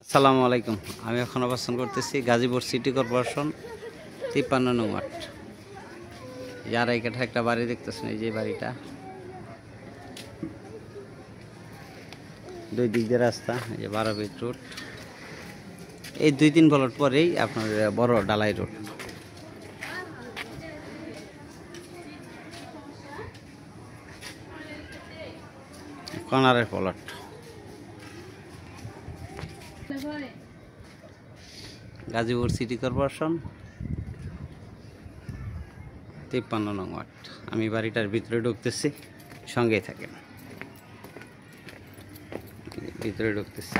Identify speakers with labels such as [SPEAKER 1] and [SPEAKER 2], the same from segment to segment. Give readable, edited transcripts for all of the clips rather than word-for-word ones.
[SPEAKER 1] আসসালামু আলাইকুম। আমি এখন অবস্থান করতেছি গাজীপুর সিটি কর্পোরেশন 53 নং ওয়ার্ড। যারা এখানে একটা বাড়ি দেখতেছেন, এই যে বাড়িটা, দুই দিক দিয়ে রাস্তা, এই যে 12 ফিট রোড। এই 2-3 প্লট পরেই আপনার বড় ডালাই রোড। কর্নারের প্লট, গাজীপুর সিটি কর্পোরেশন 53 নং ওয়ার্ড। আমি বাড়িটার ভিতরে ঢুকতেছি, সঙ্গেই থাকেন। ভিতরে ঢুকতেছি,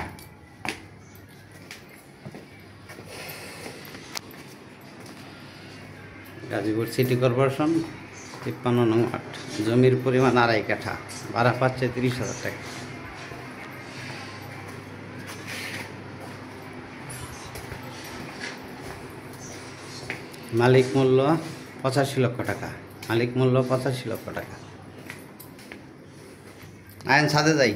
[SPEAKER 1] গাজীপুর সিটি কর্পোরেশন 53 নং ওয়ার্ড। জমির পরিমাণ 2.5 কাঠা, ভাড়া পাচ্ছে 30,000 টাকা। মালিক মূল্য 85 লক্ষ টাকা। মালিক মূল্য 85 লক্ষ টাকা। আইন সাথে যাই।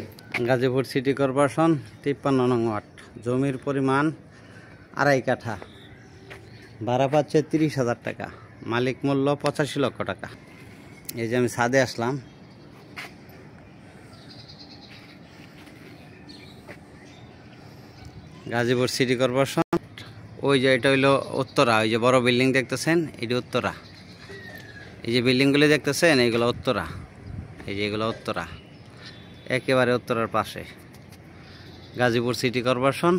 [SPEAKER 1] গাজীপুর সিটি কর্পোরেশন 53 নং ওয়ার্ড। জমির পরিমাণ 2.5 কাঠা, ভাড়া পাচ্ছে 30,000 টাকা। মালিক মূল্য 85 লক্ষ টাকা। এই যে আমি ছাদে আসলাম, গাজীপুর সিটি কর্পোরেশন। ওই যে এটা হইলো উত্তরা, ওই যে বড় বিল্ডিং দেখতেছেন, এটি উত্তরা। এই যে বিল্ডিংগুলি দেখতেছেন, এইগুলো উত্তরা। এই যে এগুলো উত্তরা, একেবারে উত্তরার পাশে। গাজীপুর সিটি কর্পোরেশন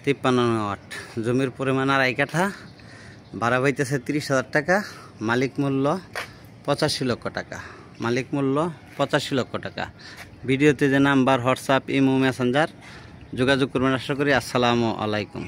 [SPEAKER 1] 53 নং ওয়ার্ড। জমির পরিমাণ 2.5 কাঠা, ভাড়া পাইতেছে 30,000 টাকা। মালিক মূল্য 85 লক্ষ টাকা। মালিক মূল্য 85 লক্ষ টাকা। ভিডিওতে যে নাম্বার, হোয়াটসঅ্যাপ, ইমো, মেসেঞ্জার যোগাযোগ করবেন আশা করি। আসসালামু আলাইকুম।